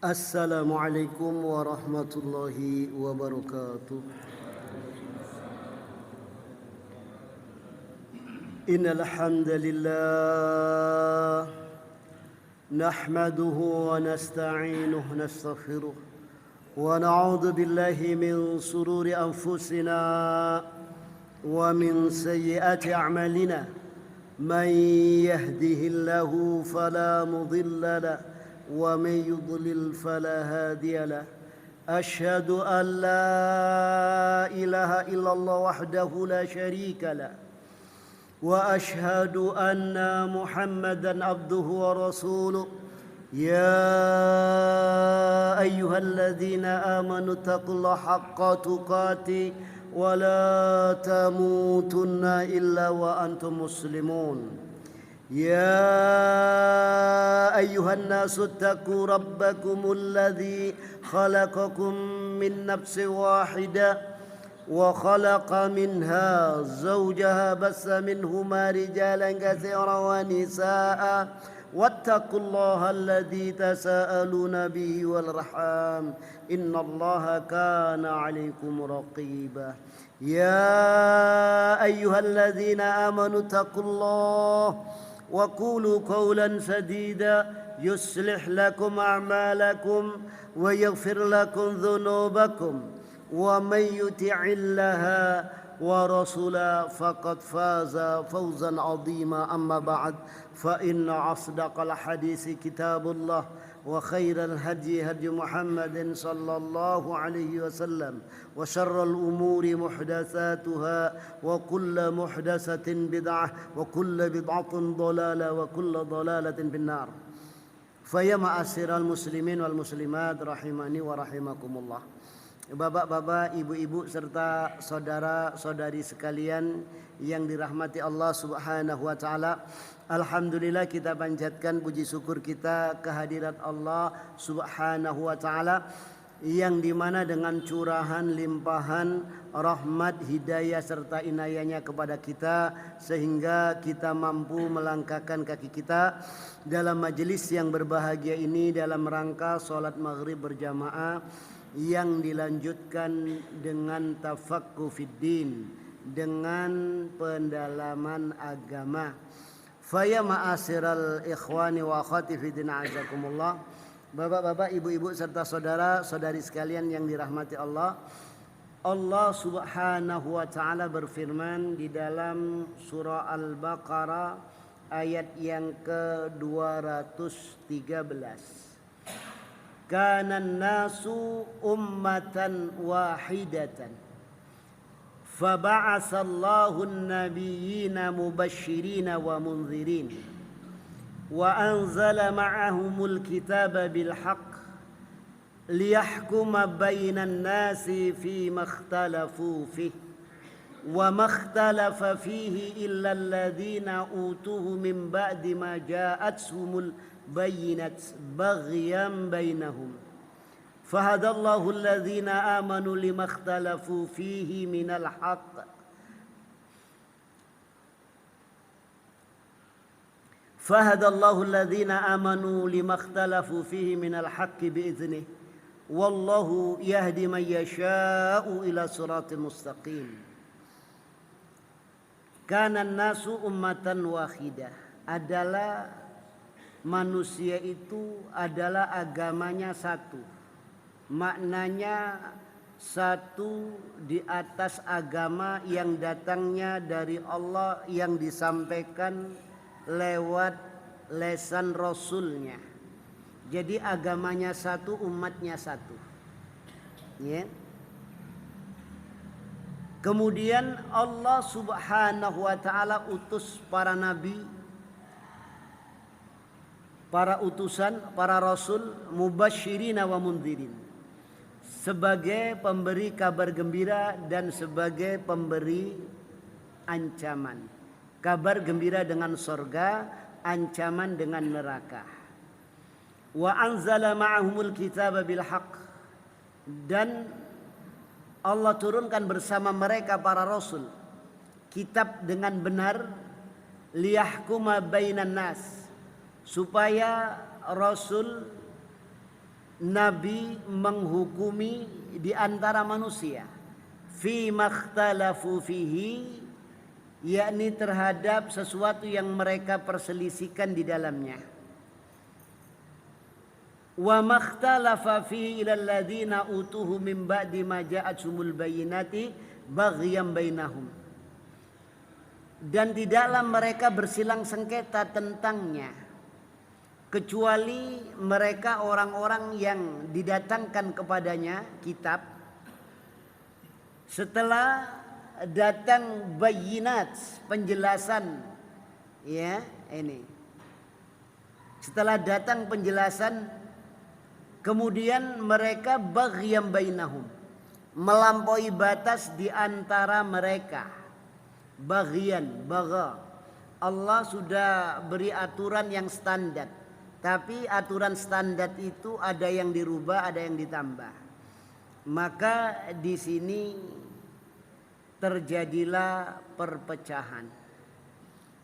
Assalamualaikum warahmatullahi wabarakatuh. Innal hamdalillah nahmaduhu wa nasta'inuhu wa nastaghfiruh wa na'udzu billahi min sururi anfusina wa min sayyiati a'malina. Man yahdihillahu fala mudilla lahu ومن يضلل فلا هادي له أشهد أن لا إله إلا الله وحده لا شريك له وأشهد أن محمدا عبده ورسوله يا أيها الذين آمنوا اتقوا الله حق تقاته ولا تموتن إلا وأنتم مسلمون يا أيها الناس اتقوا ربكم الذي خلقكم من نفس واحدة وخلق منها زوجها بث منهما رجالا كثيرا ونساء واتقوا الله الذي تساءلون به والأرحام إن الله كان عليكم رقيبا يا أيها الذين آمنوا اتقوا الله وقولوا قولا سديدا يصلح لكم أعمالكم ويغفر لكم ذنوبكم ومن يطع الله ورسوله فقد فاز فوزا عظيما أما بعد فإن أصدق الحديث كتاب الله وخير الهدي هدي محمد صلى الله عليه وسلم وشر الأمور محدثاتها وكل محدثة بدعة وكل بدعة ضلالة وكل ضلالة في النار. فيا معاشر المسلمين والمسلمات rahimani wa rahimakumullah. Bapak-bapak, ibu-ibu serta saudara-saudari sekalian yang dirahmati Allah Subhanahu wa taala. Alhamdulillah kita panjatkan puji syukur kita kehadirat Allah Subhanahu wa taala yang dimana dengan curahan limpahan rahmat hidayah serta inayahnya kepada kita sehingga kita mampu melangkahkan kaki kita dalam majelis yang berbahagia ini dalam rangka salat maghrib berjamaah yang dilanjutkan dengan tafaqquh fiddin, dengan pendalaman agama. Faya ma'asyiral ikhwani wa akhwati fiddin azakumullah. Bapak-bapak, ibu-ibu serta saudara-saudari sekalian yang dirahmati Allah. Allah Subhanahu wa taala berfirman di dalam surah Al-Baqarah ayat yang ke-213. Kana an-nasu ummatan wahidatan faba'atsallahu an-nabiyyina mubashshirina wa munzirin wa anzala ma'ahumul kitaba bil haqq liyahkuma bainan nasi fima ikhtalafu fihi wa ma ikhtalafa fihi illa alladhina utuhu min ba'di ma ja'atuhumul بينت بغيا بينهم فهدى الله الذين آمنوا لما اختلفوا فيه من الحق فهدى الله الذين آمنوا لما اختلفوا فيه من الحق بإذنه والله يهدي من يشاء إلى صراط مستقيم كان الناس أمة واحدة adalah manusia itu adalah agamanya satu. Maknanya satu di atas agama yang datangnya dari Allah yang disampaikan lewat lisan Rasulnya. Jadi agamanya satu, umatnya satu. Ya. Kemudian Allah Subhanahu wa taala utus para nabi, para utusan, para rasul, mubasyirina wa mundzirin, sebagai pemberi kabar gembira dan sebagai pemberi ancaman. Kabar gembira dengan surga, ancaman dengan neraka. Wa anzala ma'ahumul kitaba bil haqq, dan Allah turunkan bersama mereka para rasul kitab dengan benar, liyahkuma bainan nas, supaya Rasul Nabi menghukumi di antara manusia fi makhtalafu fihi, yakni terhadap sesuatu yang mereka perselisihkan di dalamnya. Wa makhtalafa fihi ilal ladzina utuhu min ba'di ma ja'atsumul bayyinati baghyan bainahum. Dan tidaklah mereka bersilang sengketa tentangnya kecuali mereka orang-orang yang didatangkan kepadanya kitab setelah datang bayyinat, penjelasan, ya ini. Setelah datang penjelasan, kemudian mereka baghyan bainahum, melampaui batas di antara mereka. Baghyan, bagha. Allah sudah beri aturan yang standar, tapi aturan standar itu ada yang dirubah, ada yang ditambah. Maka di sini terjadilah perpecahan.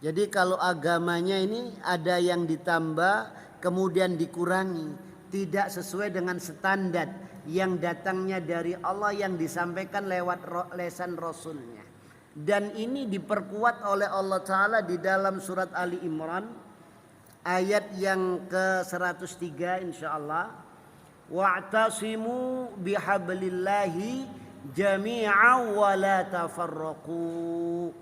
Jadi kalau agamanya ini ada yang ditambah kemudian dikurangi, tidak sesuai dengan standar yang datangnya dari Allah yang disampaikan lewat lisan Rasulnya. Dan ini diperkuat oleh Allah Ta'ala di dalam surat Ali Imran ayat yang ke-103 insyaallah. Wa'tasimu bihablillahi jami'an wa la tafarraqu.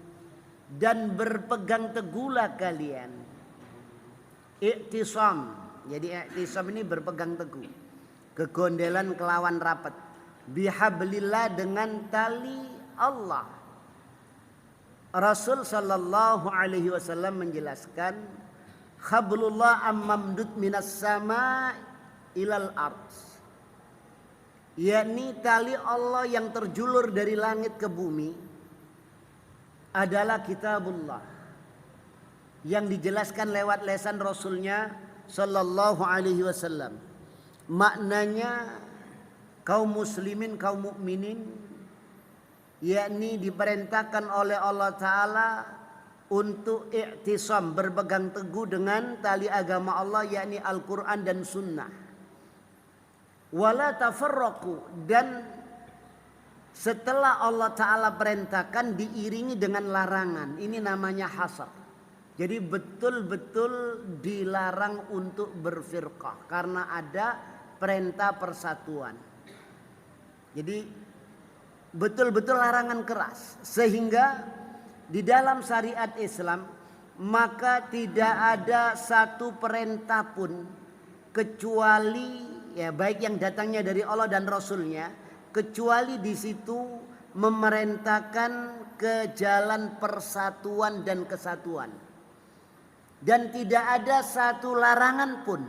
Dan berpegang teguhlah kalian. Iktisam. Jadi iktisam ini berpegang teguh. Kegondelan kelawan rapat. Bihablillah, dengan tali Allah. Rasul sallallahu alaihi wasallam menjelaskan, hablullah ammamdud minas sama ilal ard, yakni tali Allah yang terjulur dari langit ke bumi adalah kitabullah yang dijelaskan lewat lisan Rasulnya sallallahu alaihi wasallam. Maknanya kaum muslimin, kaum mukminin, yakni diperintahkan oleh Allah Ta'ala untuk i'tisam, berpegang teguh dengan tali agama Allah, yakni Al-Quran dan Sunnah. Wala tafarraqu, dan setelah Allah Ta'ala perintahkan diiringi dengan larangan. Ini namanya hasar. Jadi betul-betul dilarang untuk berfirqah karena ada perintah persatuan. Jadi betul-betul larangan keras, sehingga di dalam syariat Islam maka tidak ada satu perintah pun kecuali, ya baik yang datangnya dari Allah dan Rasulnya, kecuali di situ memerintahkan ke jalan persatuan dan kesatuan. Dan tidak ada satu larangan pun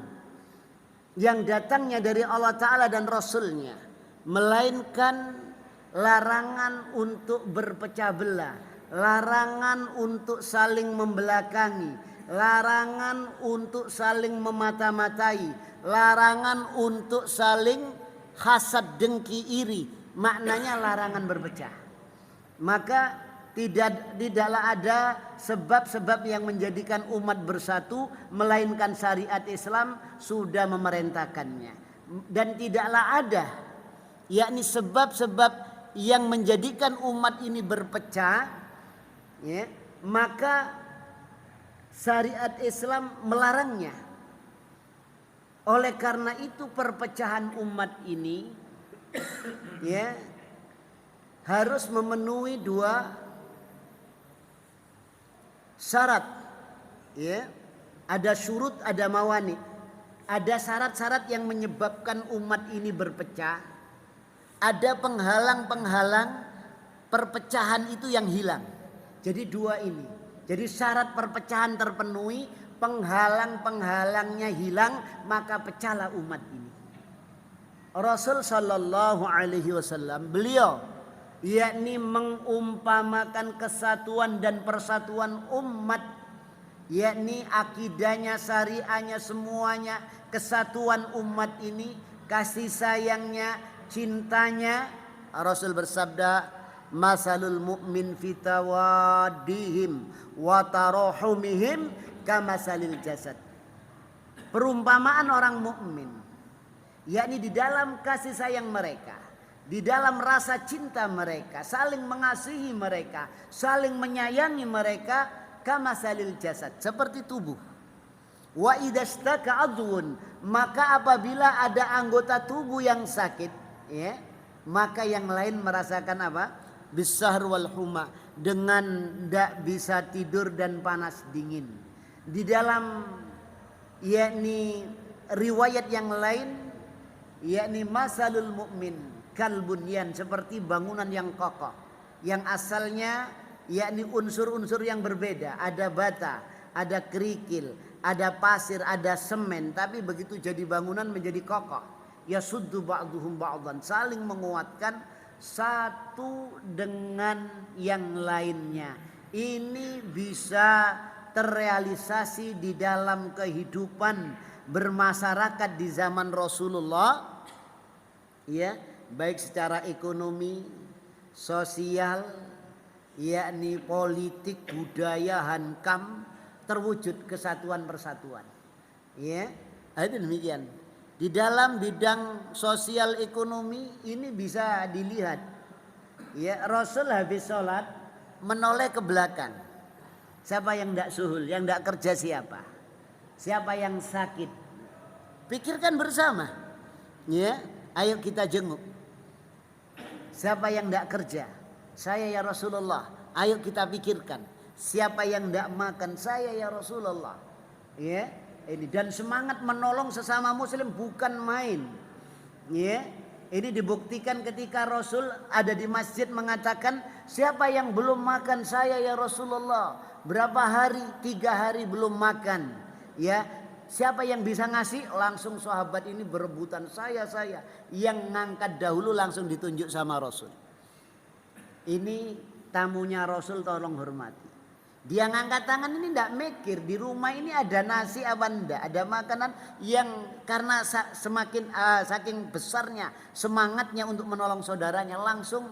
yang datangnya dari Allah Ta'ala dan Rasulnya, melainkan larangan untuk berpecah belah, larangan untuk saling membelakangi, larangan untuk saling memata-matai, larangan untuk saling hasad, dengki, iri. Maknanya larangan berpecah. Maka tidaklah ada sebab-sebab yang menjadikan umat bersatu, melainkan syariat Islam sudah memerintahkannya. Dan tidaklah ada, yakni sebab-sebab yang menjadikan umat ini berpecah, ya, maka syariat Islam melarangnya. Oleh karena itu perpecahan umat ini, ya, harus memenuhi dua syarat, ya. Ada syurut, ada mawani. Ada syarat-syarat yang menyebabkan umat ini berpecah. Ada penghalang-penghalang perpecahan itu yang hilang. Jadi dua ini. Jadi syarat perpecahan terpenuhi, penghalang-penghalangnya hilang, maka pecahlah umat ini. Rasul sallallahu alaihi wasallam, beliau yakni mengumpamakan kesatuan dan persatuan umat, yakni akidahnya, syariahnya, semuanya, kesatuan umat ini, kasih sayangnya, cintanya. Rasul bersabda, masalul mu'min fi tawaddihim wa tarahumihim kamasalil jasad. Perumpamaan orang mukmin yakni di dalam kasih sayang mereka, di dalam rasa cinta mereka, saling mengasihi mereka, saling menyayangi mereka, kamasalil jasad, seperti tubuh. Wa idastaka adwun, maka apabila ada anggota tubuh yang sakit, ya, maka yang lain merasakan apa? Bisahr wal huma, dengan tidak bisa tidur dan panas dingin. Di dalam yakni riwayat yang lain, yakni masalul mukmin kalbunyan, seperti bangunan yang kokoh, yang asalnya yakni unsur-unsur yang berbeda, ada bata, ada kerikil, ada pasir, ada semen, tapi begitu jadi bangunan menjadi kokoh. Yasuddu ba'duhum ba'dan, saling menguatkan satu dengan yang lainnya. Ini bisa terrealisasi di dalam kehidupan bermasyarakat di zaman Rasulullah, ya, baik secara ekonomi, sosial, yakni politik, budaya, hankam, terwujud kesatuan persatuan. Ya, itu demikian. Di dalam bidang sosial ekonomi ini bisa dilihat. Ya, Rasul habis sholat menoleh ke belakang. Siapa yang tidak suhul, yang tidak kerja siapa? Siapa yang sakit? Pikirkan bersama. Ya, ayo kita jenguk. Siapa yang tidak kerja? Saya ya Rasulullah. Ayo kita pikirkan. Siapa yang tidak makan? Saya ya Rasulullah. Ya, ini, dan semangat menolong sesama muslim bukan main. Ya, ini dibuktikan ketika Rasul ada di masjid mengatakan, siapa yang belum makan? Saya ya Rasulullah. Berapa hari? 3 hari belum makan. Ya, siapa yang bisa ngasih? Langsung sahabat ini berebutan, saya. Yang ngangkat dahulu langsung ditunjuk sama Rasul. Ini tamunya Rasul, tolong hormati. Dia ngangkat tangan ini tidak mikir di rumah ini ada nasi apa enggak, ada makanan, yang karena semakin saking besarnya semangatnya untuk menolong saudaranya langsung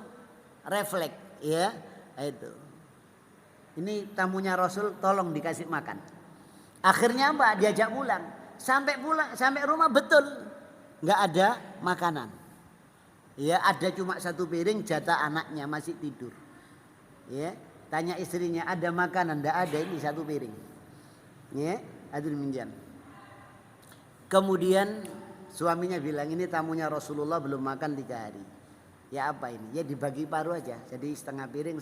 refleks, ya, itu. Ini tamunya Rasul, tolong dikasih makan. Akhirnya apa? Diajak pulang. Sampai rumah betul nggak ada makanan. Ya, ada cuma 1 piring jatah anaknya masih tidur. Ya, tanya istrinya, ada makanan? Nggak ada, ini 1 piring. Ya, ada demikian. Kemudian suaminya bilang, ini tamunya Rasulullah belum makan 3 hari. Ya apa ini? Ya dibagi paruh aja. Jadi setengah piring.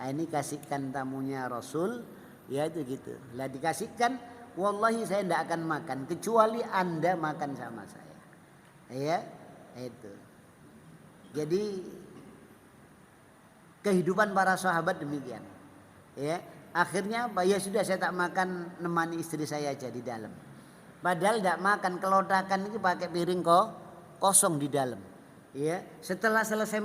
Nah, ini kasihkan tamunya Rasul. Ya itu gitu. Lah dikasihkan, wallahi saya tidak akan makan kecuali Anda makan sama saya. Ya, itu. Jadi kehidupan para sahabat demikian. Ya, akhirnya apa? Ya sudah, saya tak makan, nemani istri saya aja di dalam. Padahal tidak makan, kelodakan ini pakai piring kosong di dalam. Ya, setelah selesai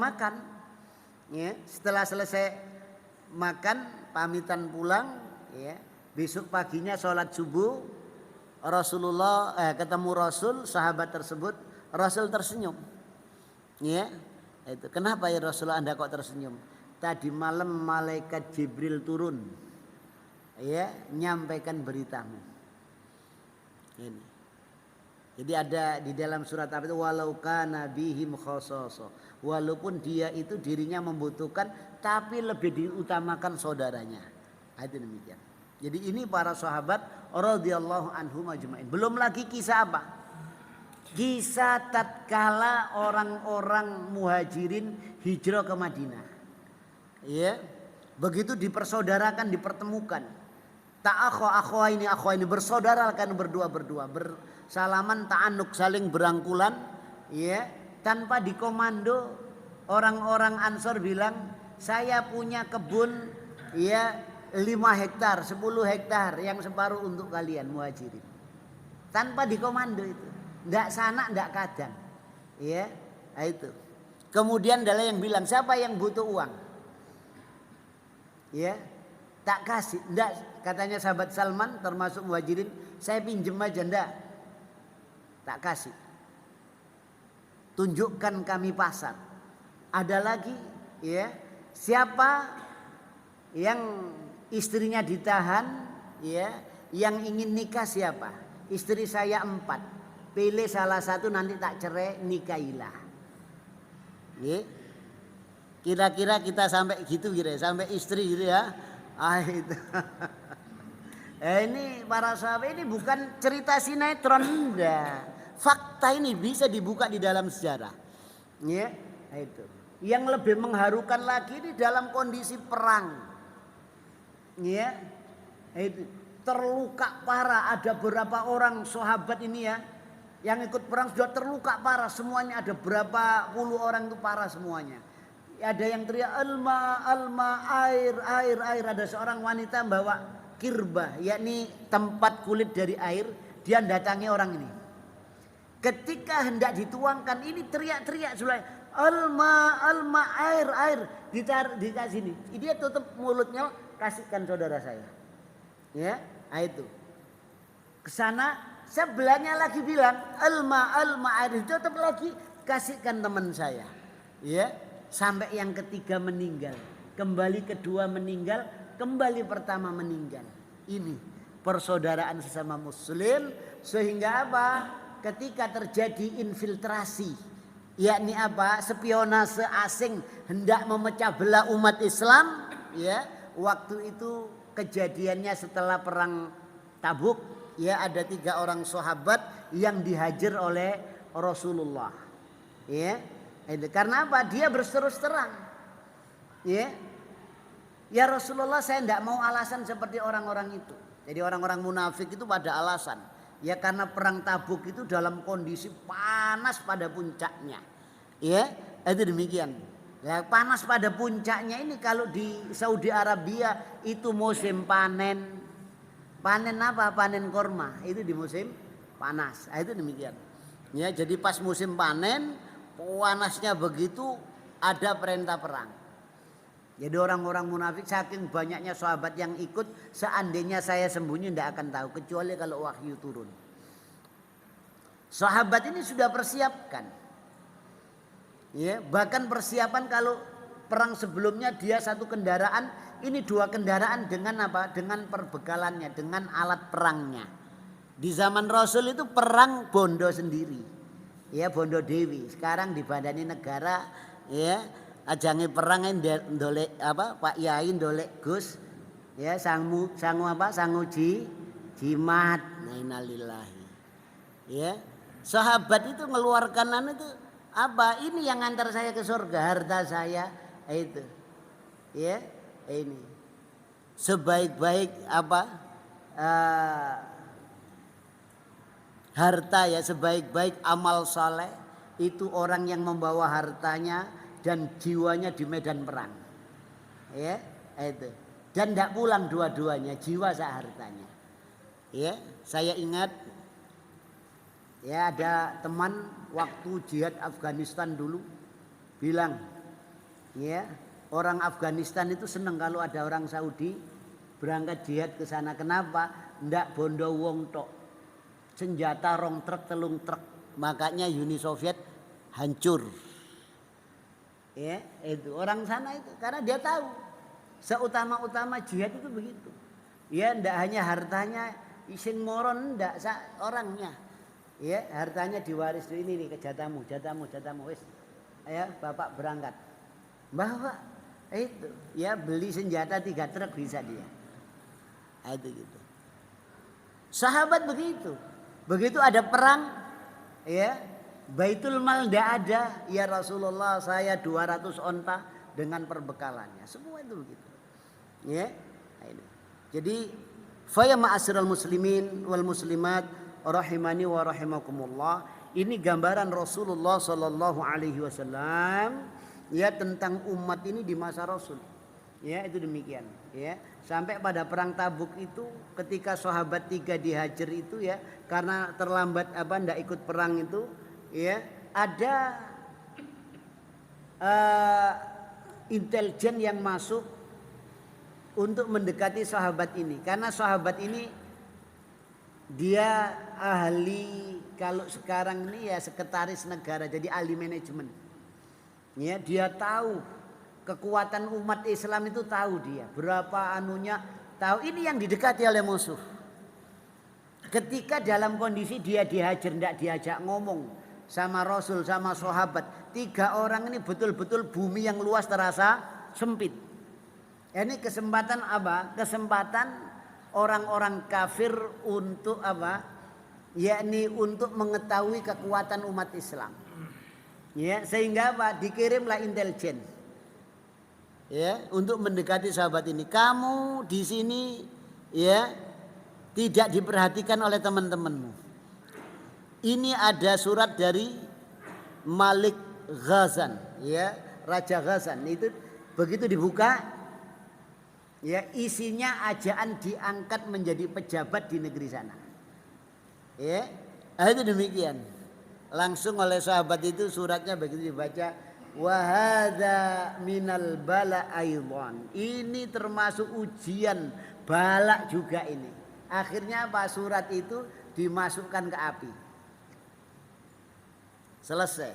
makan, pamitan pulang. Ya, besok paginya sholat subuh, Rasulullah ketemu Rasul, sahabat tersebut, Rasul tersenyum. Ya, itu. Kenapa ya Rasulullah Anda kok tersenyum? Tadi malam malaikat Jibril turun, ya, nyampaikan beritamu. Ini. Jadi ada di dalam surat apa itu, walau kana bihim khasasa, walaupun dia itu dirinya membutuhkan tapi lebih diutamakan saudaranya. Itu demikian. Jadi ini para sahabat radhiyallahu anhum ajmain. Belum lagi kisah apa? Kisah tatkala orang-orang muhajirin hijrah ke Madinah. Ya, begitu dipersaudarakan, dipertemukan. Akho ini bersaudarakan berdua, bersalaman, ta'anuk, saling berangkulan, ya, tanpa dikomando. Orang-orang Ansor bilang, saya punya kebun, ya, 5 hektar, 10 hektar, yang separuh untuk kalian muhajirin. Tanpa dikomando itu. Nggak sana, nggak kadang. Ya, itu. Kemudian adalah yang bilang, siapa yang butuh uang? Ya, tak kasih. Nggak, katanya sahabat Salman termasuk muhajirin, saya pinjem aja, nggak. Tak kasih. Tunjukkan kami pasar. Ada lagi, ya, siapa yang istrinya ditahan, ya, yang ingin nikah siapa? Istri saya 4. pilih salah satu nanti tak cerai, nikahilah. Nggih. Kira-kira kita sampai gitu sampai istri gitu ya. Itu. Ini para sahabat ini bukan cerita sinetron, enggak. Fakta ini bisa dibuka di dalam sejarah. Ya, itu. Yang lebih mengharukan lagi ini dalam kondisi perang. Ya. Itu. Terluka parah, ada beberapa orang sahabat ini ya yang ikut perang sudah terluka parah semuanya, ada berapa puluh orang itu parah semuanya. Ada yang teriak alma, alma, air, air, air. Ada seorang wanita bawa kirbah, yakni tempat kulit dari air. Dia datangi orang ini. Ketika hendak dituangkan, ini teriak-teriak Sulaim. Alma, alma, air, air. Dikasih ini. Dia tutup mulutnya, kasihkan saudara saya. Ya, itu. Kesana sebelahnya lagi bilang alma, alma, air. Tutup lagi, kasihkan teman saya. Ya. Sampai yang ketiga meninggal, kembali kedua meninggal, kembali pertama meninggal. Ini persaudaraan sesama muslim. Sehingga apa? Ketika terjadi infiltrasi, yakni apa? Spionase asing hendak memecah belah umat Islam, ya. Waktu itu kejadiannya setelah perang Tabuk, ya, ada 3 orang sahabat yang dihajar oleh Rasulullah. Ya. Karena apa? Dia berterus terang. Ya. Ya Rasulullah, saya tidak mau alasan seperti orang-orang itu. Jadi orang-orang munafik itu pada alasan. Ya karena perang Tabuk itu dalam kondisi panas pada puncaknya. Ya, itu demikian. Ya, panas pada puncaknya ini kalau di Saudi Arabia itu musim panen. Panen apa? Panen korma. Itu di musim panas. Itu demikian. Ya, jadi pas musim panen panasnya begitu, ada perintah perang. Jadi orang-orang munafik saking banyaknya sahabat yang ikut, seandainya saya sembunyi tidak akan tahu kecuali kalau wahyu turun. Sahabat ini sudah persiapkan. Ya, bahkan persiapan kalau perang sebelumnya dia 1 kendaraan, ini 2 kendaraan dengan apa? Dengan perbekalannya, dengan alat perangnya. Di zaman Rasul itu perang bondo sendiri. Ya bondo dewi, sekarang dibandani negara, ya ajange perang ndolek apa Pak Yai ndolek Gus, ya sangu apa sanguji jimat, innalillahi. Ya sahabat itu mengeluarkan itu apa? Ini yang antar saya ke surga, harta saya itu. Ya ini sebaik-baik apa? Harta ya, sebaik-baik amal saleh itu orang yang membawa hartanya dan jiwanya di medan perang. Ya, itu. Dan tidak pulang dua-duanya, jiwa sama hartanya. Ya, saya ingat ya ada teman waktu jihad Afghanistan dulu bilang, ya, orang Afghanistan itu senang kalau ada orang Saudi berangkat jihad ke sana. Kenapa? Ndak bondo wong tok. Senjata rong truk telung truk, makanya Uni Soviet hancur. Ya, itu orang sana itu karena dia tahu seutama-utama jihad itu begitu. Ya, ndak hanya hartanya isin moron, ndak orangnya. Ya, hartanya diwaris ini nih ke jatamu wis. Ya, Bapak berangkat. Bawa itu, ya beli senjata 3 truk bisa dia. Itu gitu. Sahabat begitu. Begitu ada perang, ya Baitul Mal tidak ada, ya Rasulullah saya 200 onta dengan perbekalannya, semua itu begitu. Ya, ini. Jadi, faya ma'asyiral muslimin wal muslimat rahimani wa rahimakumullah. Ini gambaran Rasulullah Sallallahu Alaihi Wasallam ya tentang umat ini di masa Rasul. Ya itu demikian. Ya sampai pada perang Tabuk itu ketika sahabat 3 dihajar itu ya karena terlambat ndak ikut perang itu ya ada intelijen yang masuk untuk mendekati sahabat ini karena sahabat ini dia ahli kalau sekarang ini ya sekretaris negara jadi ahli manajemen ya dia tahu kekuatan umat Islam itu tahu dia berapa anunya tahu ini yang didekati oleh musuh Ketika dalam kondisi dia dihajar, tidak diajak ngomong sama Rasul, sama sahabat. 3 orang ini betul-betul bumi yang luas terasa sempit. Ini kesempatan apa? Kesempatan orang-orang kafir untuk apa? Yakni untuk mengetahui kekuatan umat Islam. Ya, sehingga apa? Dikirimlah intelijen. Ya, untuk mendekati sahabat ini. Kamu di sini ya tidak diperhatikan oleh teman-temanmu. Ini ada surat dari Malik Ghazan, ya, Raja Ghazan. Itu begitu dibuka, ya, isinya ajaan diangkat menjadi pejabat di negeri sana. Ya, itu demikian. Langsung oleh sahabat itu suratnya begitu dibaca, wa hadza minal bala aidan. Ini termasuk ujian bala juga ini. Akhirnya apa? Surat itu dimasukkan ke api. Selesai.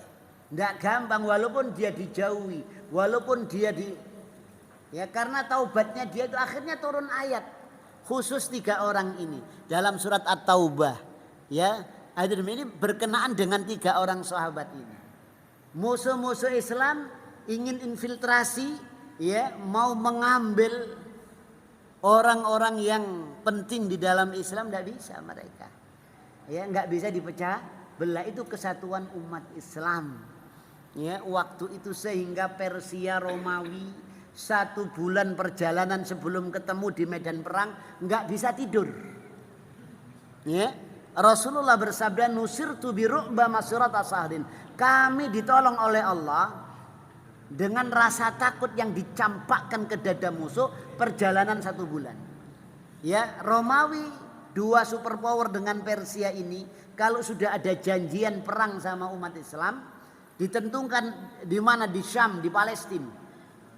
Tidak gampang walaupun dia dijauhi, walaupun dia ya karena taubatnya dia itu akhirnya turun ayat khusus 3 orang ini dalam surat At-Taubah. Ya, ayat ini berkenaan dengan 3 orang sahabat ini. Musuh-musuh Islam ingin infiltrasi, ya, mau mengambil orang-orang yang penting di dalam Islam, tidak bisa mereka. Ya, nggak bisa dipecah belah. Itu kesatuan umat Islam. Ya, waktu itu sehingga Persia Romawi 1 bulan perjalanan sebelum ketemu di medan perang nggak bisa tidur. Ya, Rasulullah bersabda, nusirtu bi ru'ba masirat asahrin. Kami ditolong oleh Allah dengan rasa takut yang dicampakkan ke dada musuh perjalanan 1 bulan. Ya, Romawi 2 superpower dengan Persia ini kalau sudah ada janjian perang sama umat Islam ditentukan di mana, di Syam, di Palestina.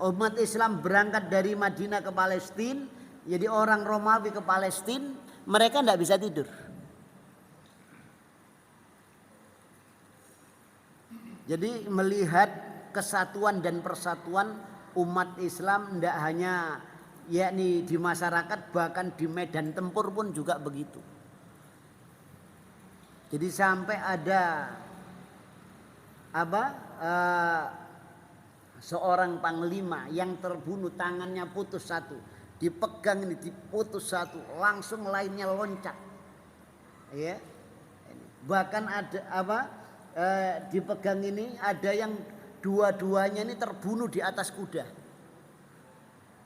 Umat Islam berangkat dari Madinah ke Palestina, jadi orang Romawi ke Palestina, mereka tidak bisa tidur. Jadi melihat kesatuan dan persatuan umat Islam tidak hanya yakni di masyarakat, bahkan di medan tempur pun juga begitu. Jadi sampai ada seorang panglima yang terbunuh, tangannya putus 1, dipegang ini diputus 1, langsung lainnya loncat. Ya. Bahkan ada dipegang ini ada yang dua-duanya ini terbunuh di atas kuda.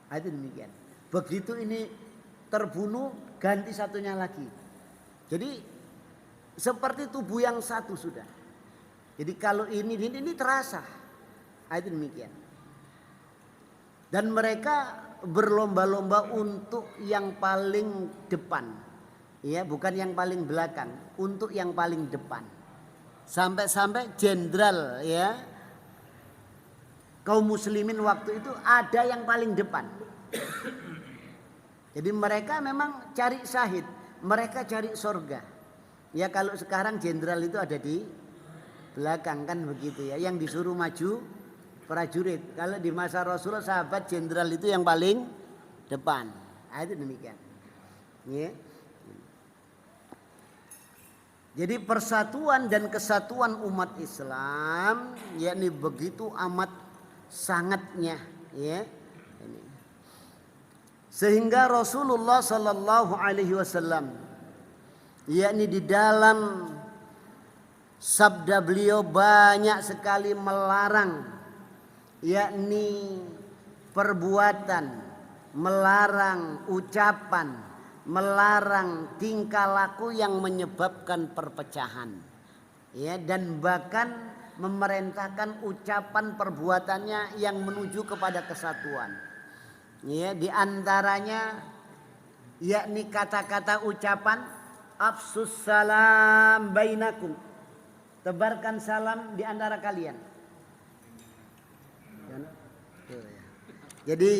Itu demikian. Begitu ini terbunuh ganti satunya lagi. Jadi seperti tubuh yang satu sudah. Jadi kalau ini terasa. Itu demikian. Dan mereka berlomba-lomba untuk yang paling depan. Ya, bukan yang paling belakang, untuk yang paling depan. Sampai-sampai jenderal, ya, kaum muslimin waktu itu ada yang paling depan. Jadi mereka memang cari syahid, mereka cari surga. Ya, kalau sekarang jenderal itu ada di belakang kan begitu ya, yang disuruh maju prajurit. Kalau di masa Rasulullah sahabat jenderal itu yang paling depan. Itu demikian. Ya. Jadi persatuan dan kesatuan umat Islam yakni begitu amat sangatnya, ya. Sehingga Rasulullah sallallahu alaihi wasallam yakni di dalam sabda beliau banyak sekali melarang yakni perbuatan, melarang ucapan, melarang tingkah laku yang menyebabkan perpecahan, ya, dan bahkan memerintahkan ucapan perbuatannya yang menuju kepada kesatuan, ya, di antaranya yakni kata-kata ucapan afsus salam bainakum, tebarkan salam di antara kalian. Jadi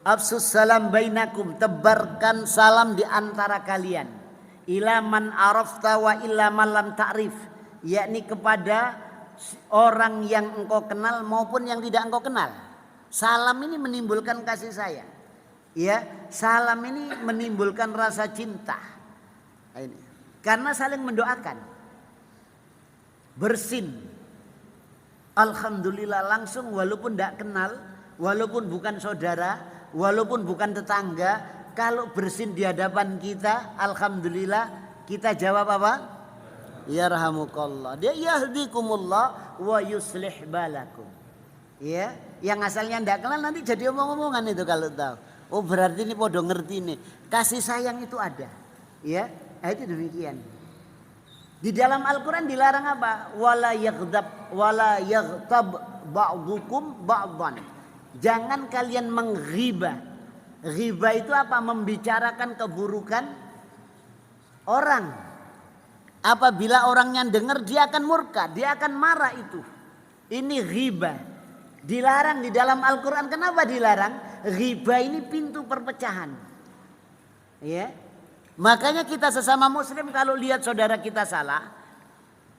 afsus salam bainakum, tebarkan salam di antara kalian. Ila man arafta wa illa man lam ta'rif, yakni kepada orang yang engkau kenal maupun yang tidak engkau kenal. Salam ini menimbulkan kasih sayang. Ya, salam ini menimbulkan rasa cinta. Ini. Karena saling mendoakan. Bersin. Alhamdulillah langsung walaupun tidak kenal, walaupun bukan saudara, walaupun bukan tetangga, kalau bersin di hadapan kita, alhamdulillah kita jawab apa? Yarhamukallah. Dia yahdikumullah wa yuslih balakum. Ya, yang asalnya tidak kenal nanti jadi omong-omongan itu kalau tahu. Oh berarti ini podo ngerti nih. Kasih sayang itu ada. Ya, itu demikian. Di dalam Al-Quran dilarang apa? Wala yaghtab ba'dukum ba'dan. Jangan kalian menghibah. Ghibah itu apa? Membicarakan keburukan orang. Apabila orangnya dengar dia akan murka, dia akan marah itu. Ini ghibah. Dilarang di dalam Al-Quran. Kenapa dilarang? Ghibah ini pintu perpecahan. Ya. Makanya kita sesama muslim kalau lihat saudara kita salah,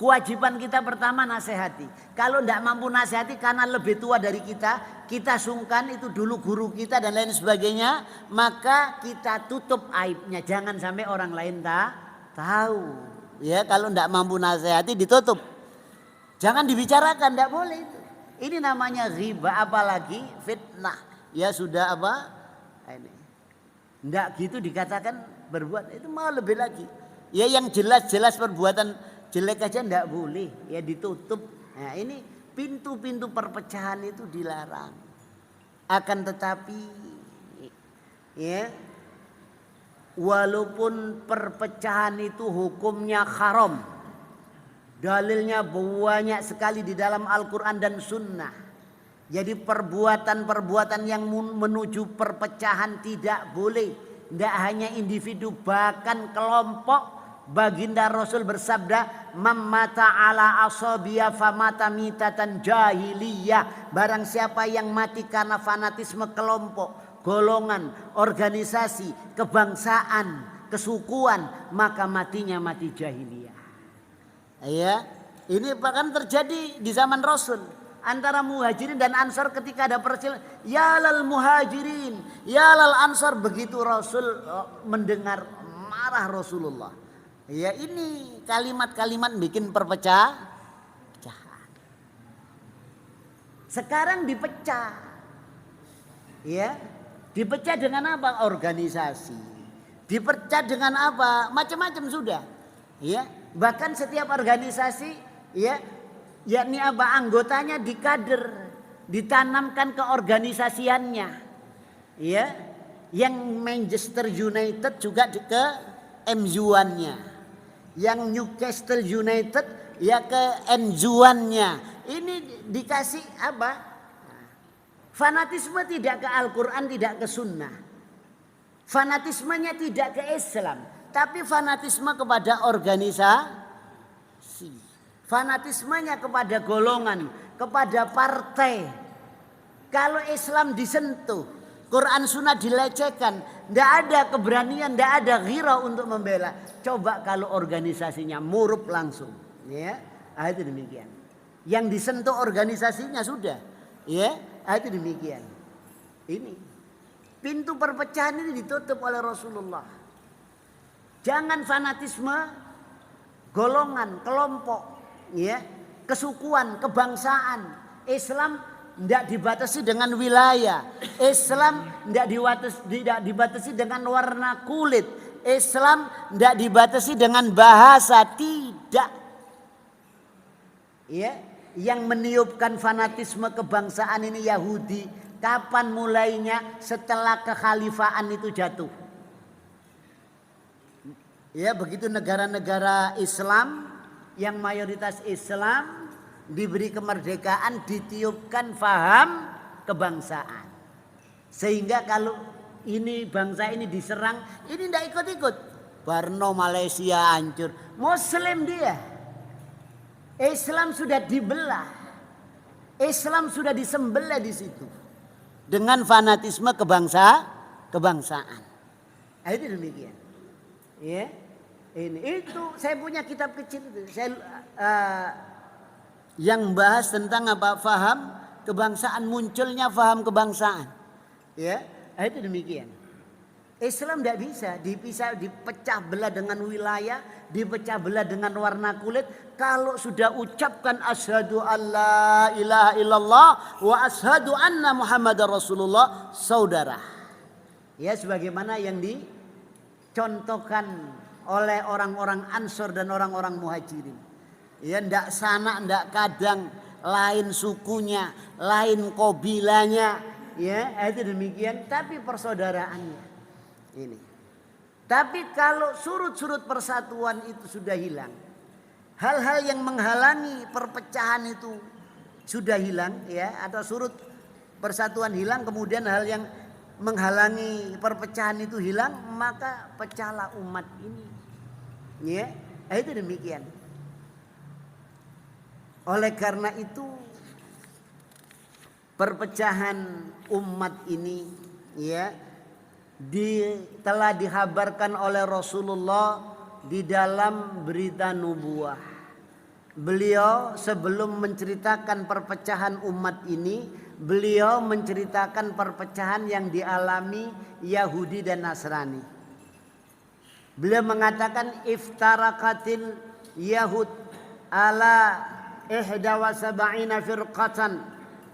kewajiban kita pertama nasihati. Kalau tidak mampu nasihati karena lebih tua dari kita sungkan itu dulu guru kita dan lain sebagainya, maka kita tutup aibnya. Jangan sampai orang lain tahu. Ya, kalau tidak mampu nasihati ditutup. Jangan dibicarakan, tidak boleh itu. Ini namanya ghibah, apalagi fitnah. Ya sudah apa? Ini. Tidak gitu dikatakan berbuat, itu malah lebih lagi. Ya yang jelas-jelas perbuatan jelek aja tidak boleh, ya ditutup. Nah ini pintu-pintu perpecahan itu dilarang. Akan tetapi ya walaupun perpecahan itu hukumnya haram, dalilnya banyak sekali di dalam Al-Quran dan Sunnah. Jadi perbuatan-perbuatan yang menuju perpecahan tidak boleh. Tidak hanya individu, bahkan kelompok. Baginda Rasul bersabda, "Mammata ala asabiya famata mitatan jahiliyah." Barang siapa yang mati karena fanatisme kelompok, golongan, organisasi, kebangsaan, kesukuan, maka matinya mati jahiliyah. Ya, ini bahkan terjadi di zaman Rasul. Antara muhajirin dan ansar ketika ada perselisihan, ya lal muhajirin, ya lal ansar, begitu Rasul mendengar marah Rasulullah. Ya ini kalimat-kalimat bikin perpecahan. Sekarang dipecah. Ya, dipecah dengan apa? Organisasi. Dipecah dengan apa? Macam-macam sudah. Ya, bahkan setiap organisasi ya yakni apa, anggotanya dikader, ditanamkan ke organisasiannya. Ya, yang Manchester United juga ke MU-annya. Yang Newcastle United ya ke MU-annya. Ini dikasih apa? Fanatisme tidak ke Al-Quran, tidak ke Sunnah. Fanatismenya tidak ke Islam, tapi fanatisme kepada organisasi. Fanatismenya kepada golongan, kepada partai. Kalau Islam disentuh, Quran Sunnah dilecehkan, tidak ada keberanian, tidak ada ghirah untuk membela. Coba kalau organisasinya murup langsung, ya, itu demikian. Yang disentuh organisasinya sudah, ya, itu demikian. Ini pintu perpecahan ini ditutup oleh Rasulullah. Jangan fanatisme golongan, kelompok. Ya, kesukuan, kebangsaan. Islam tidak dibatasi dengan wilayah. Islam tidak dibatasi dengan warna kulit. Islam tidak dibatasi dengan bahasa. Tidak. Ya, yang meniupkan fanatisme kebangsaan ini Yahudi. Kapan mulainya? Setelah kekhalifahan itu jatuh. Ya, begitu negara-negara Islam yang mayoritas Islam diberi kemerdekaan, ditiupkan faham kebangsaan. Sehingga kalau ini bangsa ini diserang, ini tidak ikut-ikut. Barno Malaysia hancur. Muslim dia. Islam sudah dibelah. Islam sudah disembelih di situ. Dengan fanatisme kebangsaan. Nah, itu demikian. Ya. Itu saya punya kitab kecil itu. Saya yang bahas tentang apa? Faham kebangsaan, munculnya faham kebangsaan. Ya, itu demikian. Islam tidak bisa dipecah belah dengan wilayah, dipecah belah dengan warna kulit. Kalau sudah ucapkan asyhadu alla ilaha illallah wa asyhadu anna muhammadar rasulullah, saudara. Ya, sebagaimana yang dicontohkan oleh orang-orang Ansor dan orang-orang Muhajirin. Ya, ndak sanak ndak kadang, lain sukunya, lain kabilanya, ya, itu demikian, tapi persaudaraannya. Ini. Tapi kalau surut-surut persatuan itu sudah hilang, hal-hal yang menghalangi perpecahan itu sudah hilang, ya, atau surut persatuan hilang, kemudian hal yang menghalangi perpecahan itu hilang, maka pecahlah umat ini. Ya, itu demikian. Oleh karena itu perpecahan umat ini, ya, telah dihabarkan oleh Rasulullah di dalam berita nubuah. Beliau sebelum menceritakan perpecahan umat ini, beliau menceritakan perpecahan yang dialami Yahudi dan Nasrani. Beliau mengatakan iftaraqatil Yahud ala 71 firqatan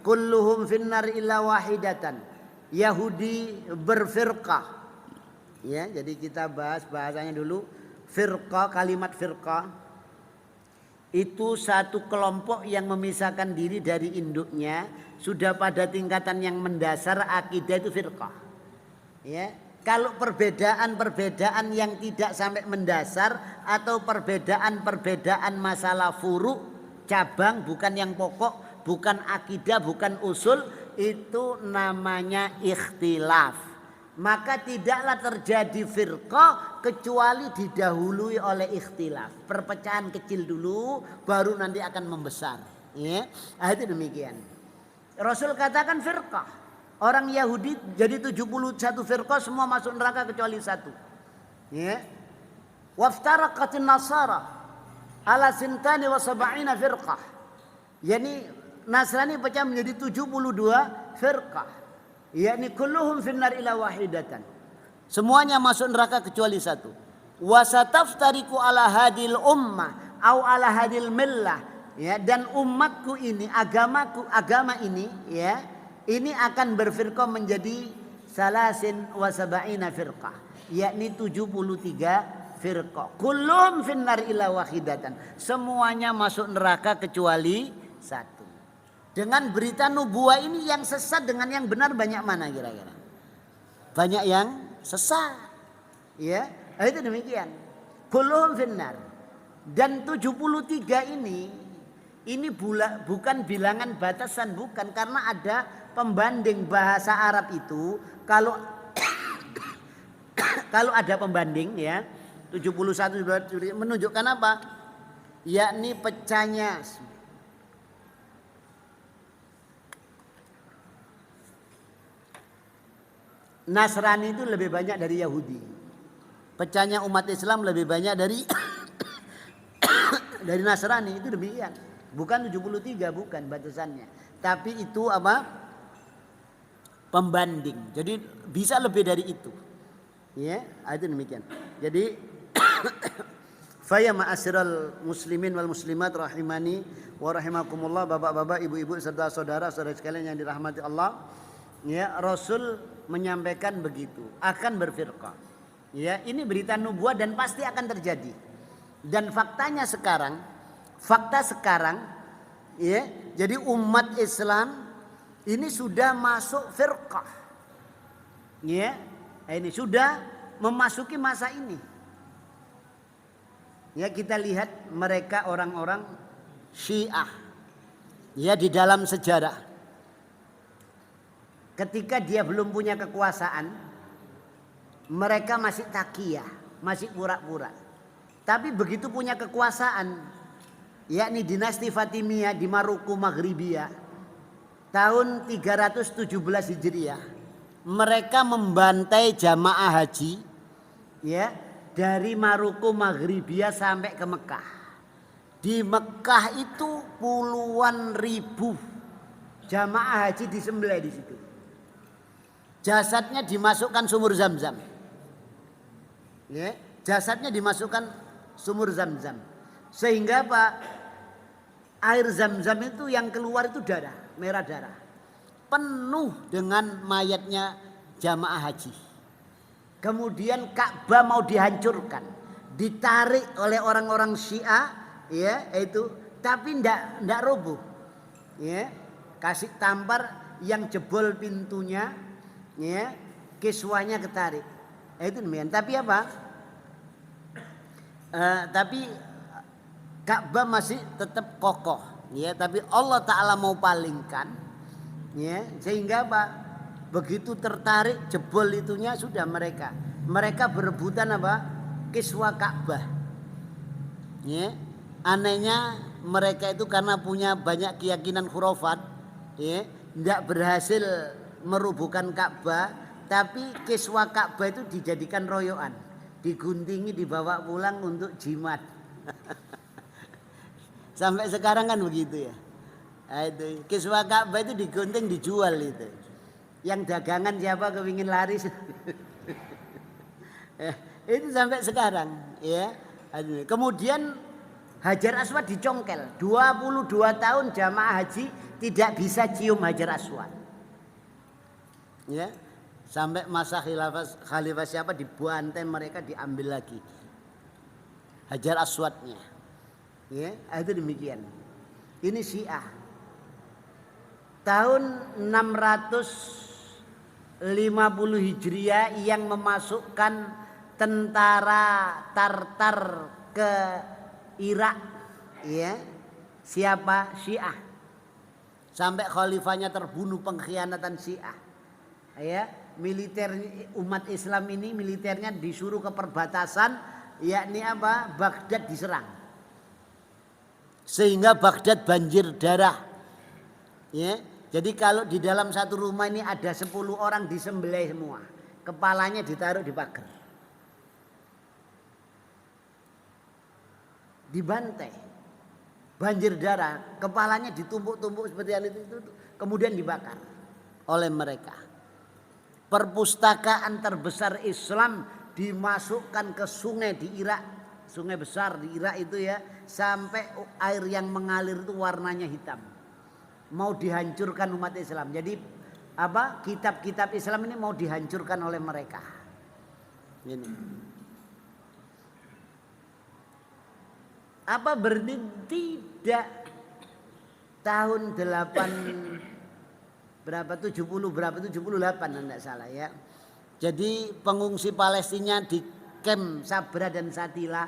kulluhum finnar illa wahidatan. Yahudi berfirqah. Ya, jadi kita bahas bahasanya dulu. Firqah, kalimat firqah itu satu kelompok yang memisahkan diri dari induknya, sudah pada tingkatan yang mendasar akidah itu firqah. Ya, kalau perbedaan-perbedaan yang tidak sampai mendasar atau perbedaan-perbedaan masalah furu, cabang, bukan yang pokok, bukan akidah, bukan usul, itu namanya ikhtilaf. Maka tidaklah terjadi firqah kecuali didahului oleh ikhtilaf. Perpecahan kecil dulu baru nanti akan membesar. Ya, itu demikian. Rasul katakan firqah. Orang Yahudi jadi 71 firqah, semua masuk neraka kecuali satu. Ya. Waftaraqatin Nasara ala sintani wa sab'ina firqah. Yani Nasrani pecah menjadi 72 firqah. Yakni kulluhum finnar ila wahidatan. Semuanya masuk neraka kecuali satu. Wa sataftariqu ala hadil ummah au ala hadil millah. Ya, dan umatku ini, agama ini, ya, ini akan berfirqah menjadi salasin wa sab'ina firqah. Yakni 73 firqah. Kulluhum finnar ila wahidatan. Semuanya masuk neraka kecuali satu. Dengan berita nubuah ini yang sesat dengan yang benar banyak mana kira-kira? Banyak yang sesat. Ya, itu demikian. Kulluhum finnar. Dan 73 ini bukan bilangan batasan, bukan, karena ada pembanding bahasa Arab itu. Kalau kalau ada pembanding, ya, 71 menunjukkan apa? Yakni pecahnya Nasrani itu lebih banyak dari Yahudi. Pecahnya umat Islam lebih banyak dari dari Nasrani, itu demikian. Bukan 73, bukan batasannya. Tapi itu apa? Pembanding. Jadi bisa lebih dari itu. Ya, itu demikian. Jadi faya ma'asyiral muslimin wal muslimat rahimani wa rahimakumullah, bapak-bapak, ibu-ibu serta saudara-saudara sekalian yang dirahmati Allah. Ya, Rasul menyampaikan begitu, akan berfirqah. Ya, ini berita nubuah dan pasti akan terjadi. Dan fakta sekarang, ya, jadi umat Islam ini sudah masuk firqah. Ya, ini sudah memasuki masa ini. Ya, kita lihat mereka orang-orang Syiah. Ya, di dalam sejarah. Ketika dia belum punya kekuasaan, mereka masih takiyah, masih pura-pura. Tapi begitu punya kekuasaan, yakni dinasti Fatimiyah di Maroko Maghribiyah, tahun 317 Hijriah, mereka membantai jamaah haji, ya, dari Maroko Maghribiyah sampai ke Mekah. Di Mekah itu puluhan ribu jamaah haji disembelih di situ. Jasadnya dimasukkan sumur Zam-Zam. Ya, jasadnya dimasukkan sumur Zam-Zam. Sehingga apa? Air Zam-Zam itu yang keluar itu darah, merah darah. Penuh dengan mayatnya jamaah haji. Kemudian Ka'bah mau dihancurkan, ditarik oleh orang-orang Syiah, ya, itu, tapi ndak roboh. Ya, kasih tampar yang jebol pintunya, ya, kiswahnya ketarik. Itu demikian. Tapi apa? Tapi Ka'bah masih tetap kokoh, ya. Tapi Allah Ta'ala mau palingkan, ya, sehingga apa? Begitu tertarik jebol itunya sudah mereka berebutan apa? Kiswah Ka'bah. Ya. Anehnya mereka itu karena punya banyak keyakinan khurafat, ya, tidak berhasil merubuhkan Ka'bah, tapi kiswah Ka'bah itu dijadikan royoan, diguntingi, dibawa pulang untuk jimat. Sampai sekarang kan begitu ya. Itu kiswah Ka'bah itu digunting dijual itu. Yang dagangan siapa kepingin laris. Itu sampai sekarang ya. Kemudian Hajar Aswad dicongkel. 22 tahun jamaah haji tidak bisa cium Hajar Aswad. Ya. Sampai masa khalifah siapa dibantai, mereka diambil lagi Hajar Aswadnya. Ya, itu demikian. Ini Syiah. Tahun 650 Hijriah yang memasukkan tentara Tartar ke Irak, ya. Siapa? Syiah. Sampai khalifahnya terbunuh, pengkhianatan Syiah. Ya, militer umat Islam ini militernya disuruh ke perbatasan, yakni apa? Baghdad diserang. Sehingga Baghdad banjir darah. Ya, jadi kalau di dalam satu rumah ini ada 10 orang disembelih semua. Kepalanya ditaruh di pagar. Dibantai. Banjir darah, kepalanya ditumpuk-tumpuk seperti yang itu, kemudian dibakar oleh mereka. Perpustakaan terbesar Islam dimasukkan ke sungai di Irak, sungai besar di Irak itu ya, sampai air yang mengalir itu warnanya hitam. Mau dihancurkan umat Islam. Jadi apa? Kitab-kitab Islam ini mau dihancurkan oleh mereka. Ini. Apa berarti tidak tahun 78 enggak salah ya. Jadi pengungsi Palestina di kamp Sabra dan Satila,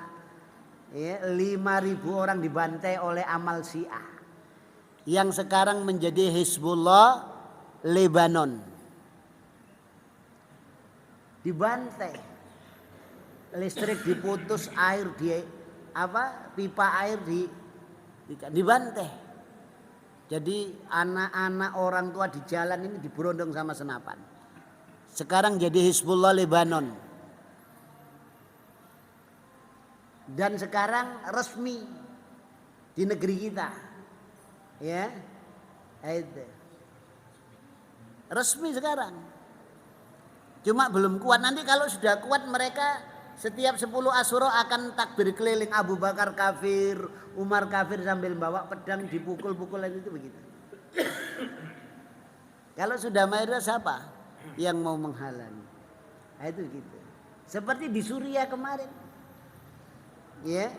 ya, 5.000 orang dibantai oleh amal Syiah yang sekarang menjadi Hizbullah Lebanon. Dibantai, listrik diputus, air pipa air dibantai. Jadi anak-anak orang tua di jalan ini diberondong sama senapan. Sekarang jadi Hizbullah Lebanon. Dan sekarang resmi di negeri kita. Ya. Itu. Resmi sekarang. Cuma belum kuat. Nanti kalau sudah kuat mereka setiap 10 Asyura akan takbir keliling. Abu Bakar kafir, Umar kafir sambil bawa pedang dipukul-pukul itu begitu. Kalau sudah mayoritas siapa yang mau menghalangi? Nah, itu gitu. Seperti di Suriah kemarin. Ya.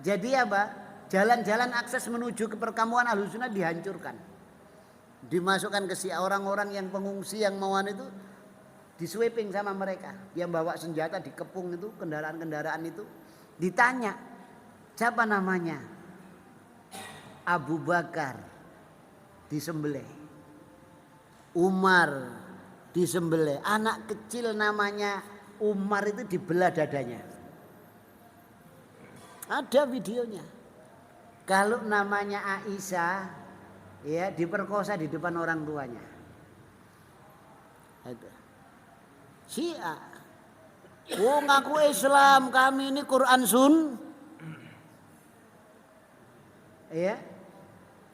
Jadi apa? Jalan-jalan akses menuju ke perkampungan Ahlussunnah dihancurkan. Dimasukkan ke orang-orang yang pengungsi yang mauan itu disweeping sama mereka. Yang bawa senjata dikepung itu, kendaraan-kendaraan itu. Ditanya, siapa namanya? Abu Bakar disembelih. Umar disembelih. Anak kecil namanya Umar itu dibelah dadanya. Ada videonya. Kalau namanya Aisyah, ya, diperkosa di depan orang tuanya. Itu. Syiah. Oh, ngaku Islam, kami ini Quran Sun. Ya.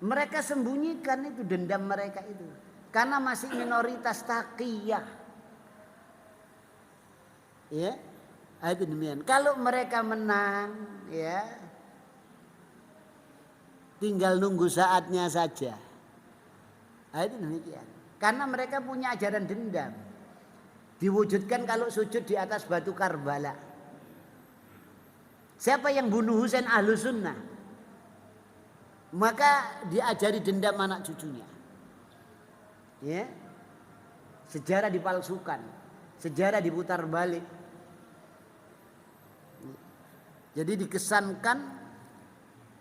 Mereka sembunyikan itu dendam mereka itu. Karena masih minoritas taqiyah. Ya. Itu demikian. Kalau mereka menang, ya tinggal nunggu saatnya saja. Itu demikian. Karena mereka punya ajaran dendam. Diwujudkan kalau sujud di atas batu Karbala. Siapa yang bunuh Husain ahlu sunnah, maka diajari dendam anak cucunya. Ya, sejarah dipalsukan, sejarah diputar balik. Jadi dikesankan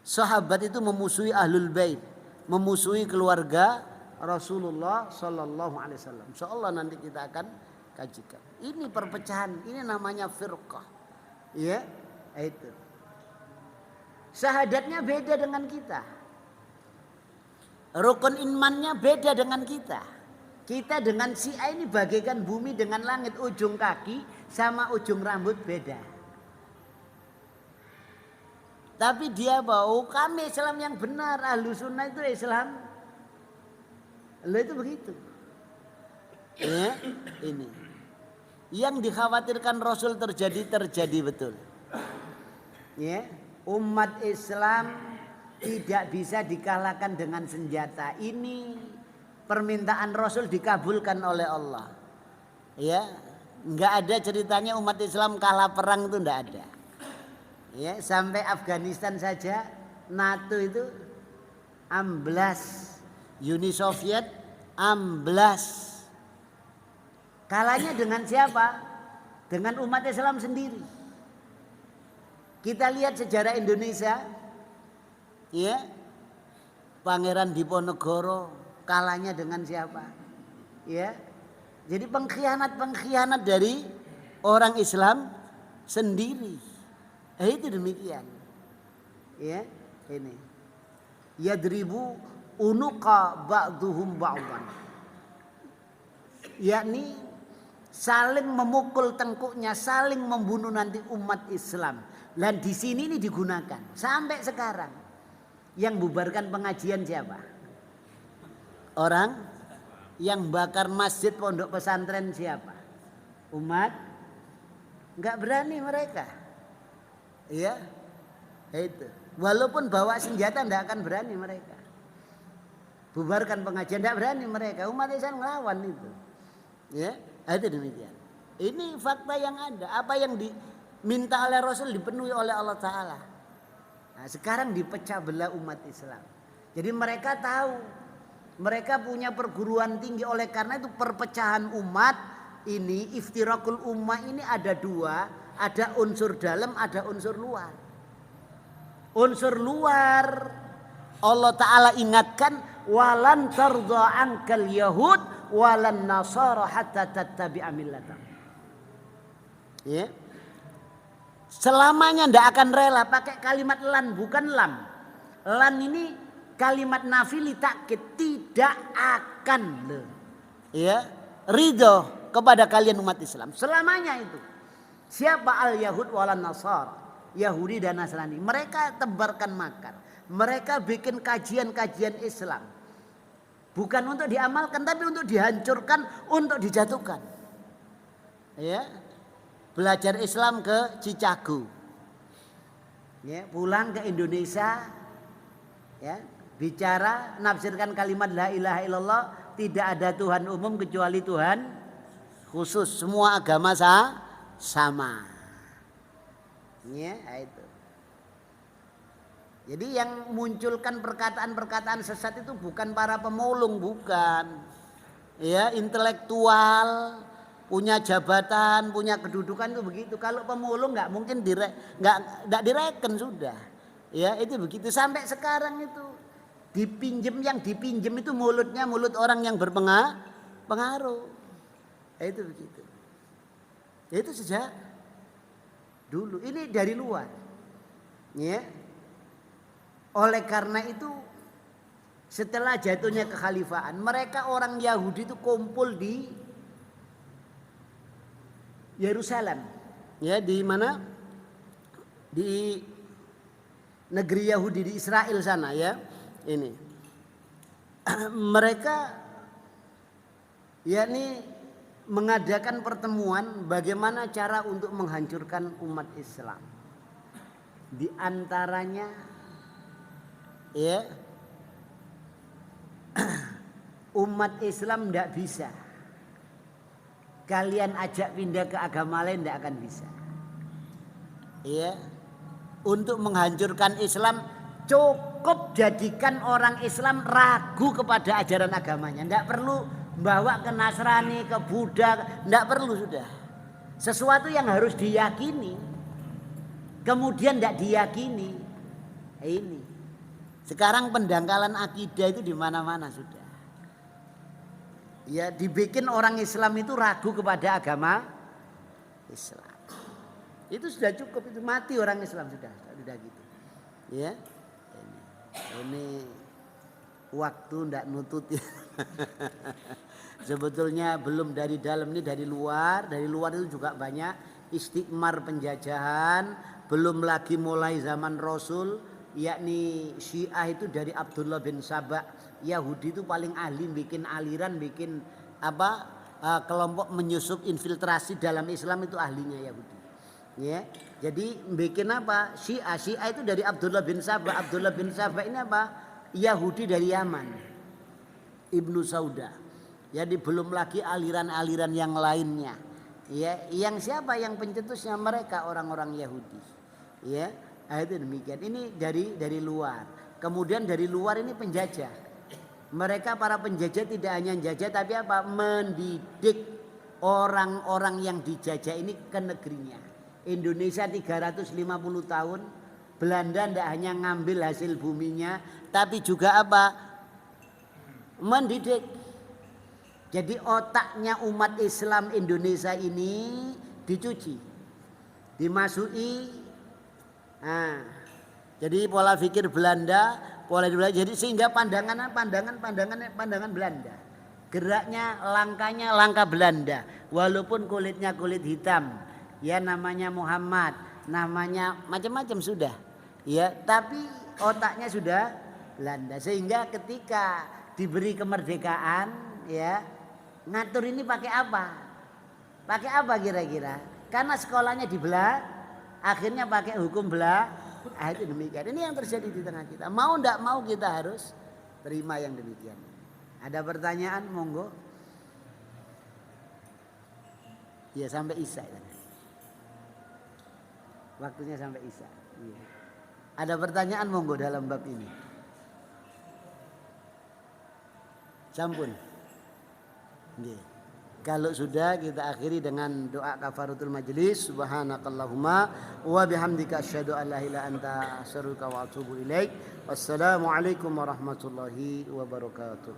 sahabat itu memusuhi ahlul bait, memusuhi keluarga Rasulullah Sallallahu Alaihi Wasallam. Insyaallah nanti kita akan kajikan. Ini perpecahan, ini namanya firqah. Ya, itu. Syahadatnya beda dengan kita. Rukun imannya beda dengan kita. Kita dengan Syiah ini bagaikan bumi dengan langit, ujung kaki sama ujung rambut beda. Tapi dia bahwa kami Islam yang benar, ahlu sunnah itu Islam. Lo itu begitu. Ya, ini. Yang dikhawatirkan Rasul terjadi betul. Ya, umat Islam tidak bisa dikalahkan dengan senjata. Ini permintaan Rasul dikabulkan oleh Allah. Ya, nggak ada ceritanya umat Islam kalah perang, itu nggak ada. Ya, sampai Afghanistan saja NATO itu amblas, Uni Soviet amblas. Kalahnya dengan siapa? Dengan umat Islam sendiri. Kita lihat sejarah Indonesia, ya, Pangeran Diponegoro kalahnya dengan siapa? Ya, jadi pengkhianat dari orang Islam sendiri. Itu demikian. Ya, ini. Yadribu unuqa ba'duhum ba'dan. Yakni saling memukul tengkuknya, saling membunuh nanti umat Islam. Dan di sini ini digunakan sampai sekarang. Yang bubarkan pengajian siapa? Orang yang bakar masjid pondok pesantren siapa? Umat. Enggak berani mereka. Ya, itu. Walaupun bawa senjata tidak akan berani mereka. Bubarkan pengajian tidak berani mereka. Umat Islam melawan itu. Ya, itu demikian. Ini fakta yang ada. Apa yang diminta oleh Rasul dipenuhi oleh Allah Ta'ala. Nah, sekarang dipecah belah umat Islam. Jadi mereka tahu, mereka punya perguruan tinggi. Oleh karena itu perpecahan umat ini, iftirakul ummah ini ada dua. Ada unsur dalam, ada unsur luar. Unsur luar Allah Ta'ala ingatkan, walan tardha ankal yahud walan nasara hatta tattabi'a millatahum. Ya. Selamanya ndak akan rela, pakai kalimat lan, bukan lam. Lan ini kalimat nafi li takkid, tidak akan ya ridho kepada kalian umat Islam selamanya itu. Siapa al-Yahud walan Nasar, Yahudi dan Nasrani. Mereka tebarkan makar. Mereka bikin kajian-kajian Islam. Bukan untuk diamalkan, tapi untuk dihancurkan, untuk dijatuhkan. Ya, belajar Islam ke Cicago. Ya, pulang ke Indonesia. Ya, bicara, nafsirkan kalimat la ilaha illallah. Tidak ada Tuhan umum kecuali Tuhan khusus. Semua agama sama. Ya, itu. Jadi yang munculkan perkataan-perkataan sesat itu bukan para pemulung, bukan. Ya, intelektual, punya jabatan, punya kedudukan itu begitu. Kalau pemulung nggak mungkin nggak direken sudah. Ya, itu begitu sampai sekarang itu. Yang dipinjem itu mulutnya mulut orang yang berpengaruh. Itu begitu. Itu sejak dulu. Ini dari luar. Ya. Oleh karena itu setelah jatuhnya kekhalifahan, mereka orang Yahudi itu kumpul di Yerusalem. Ya, di mana? Di negeri Yahudi di Israel sana ya. Ini. Mereka yakni mengadakan pertemuan bagaimana cara untuk menghancurkan umat Islam. Di antaranya ya umat Islam tidak bisa kalian ajak pindah ke agama lain, tidak akan bisa. Ya, untuk menghancurkan Islam cukup jadikan orang Islam ragu kepada ajaran agamanya. Tidak perlu bawa ke Nasrani, ke Buddha, tidak perlu sudah. Sesuatu yang harus diyakini, kemudian tidak diyakini. Ini sekarang pendangkalan akidah itu di mana-mana sudah. Ya, dibikin orang Islam itu ragu kepada agama Islam. Itu sudah cukup, itu mati orang Islam sudah gitu. Ya. Ini waktu ndak nutut ya. Sebetulnya belum dari dalam, ini dari luar. Dari luar itu juga banyak istikmar penjajahan. Belum lagi mulai zaman Rasul, yakni Syiah itu dari Abdullah bin Sabah. Yahudi itu paling ahli bikin aliran, bikin kelompok menyusup infiltrasi dalam Islam, itu ahlinya Yahudi. Ya, jadi bikin apa? Syiah itu dari Abdullah bin Sabah. Abdullah bin Sabah ini apa? Yahudi dari Yaman, Ibnu Sauda. Jadi belum lagi aliran-aliran yang lainnya. Ya, yang siapa yang pencetusnya? Mereka orang-orang Yahudi. Ya, itu demikian. Ini dari luar. Kemudian dari luar ini penjajah. Mereka para penjajah tidak hanya menjajah tapi apa? Mendidik orang-orang yang dijajah ini ke negerinya. Indonesia 350 tahun, Belanda tidak hanya ngambil hasil buminya, tapi juga apa? Mendidik. Jadi otaknya umat Islam Indonesia ini dicuci, dimasuki. Nah, jadi pola pikir Belanda, jadi sehingga pandangan Belanda, geraknya, langkahnya langkah Belanda, walaupun kulitnya kulit hitam. Ya namanya Muhammad, namanya macam-macam sudah. Ya, tapi otaknya sudah Belanda. Sehingga ketika diberi kemerdekaan, ya, ngatur ini pakai apa? Pakai apa kira-kira? Karena sekolahnya dibelah, akhirnya pakai hukum belah. Itu demikian. Ini yang terjadi di tengah kita. Mau ndak mau kita harus terima yang demikian. Ada pertanyaan, monggo. Ya sampai Isya. Waktunya sampai Isya. Iya. Ada pertanyaan monggo dalam bab ini. Sampun. Nggih. Kalau sudah kita akhiri dengan doa kafaratul majelis. Subhanakallahumma wa bihamdika asyhadu an la ilaha anta astaghfiruka wa atubu ilaik. Wassalamualaikum warahmatullahi wabarakatuh.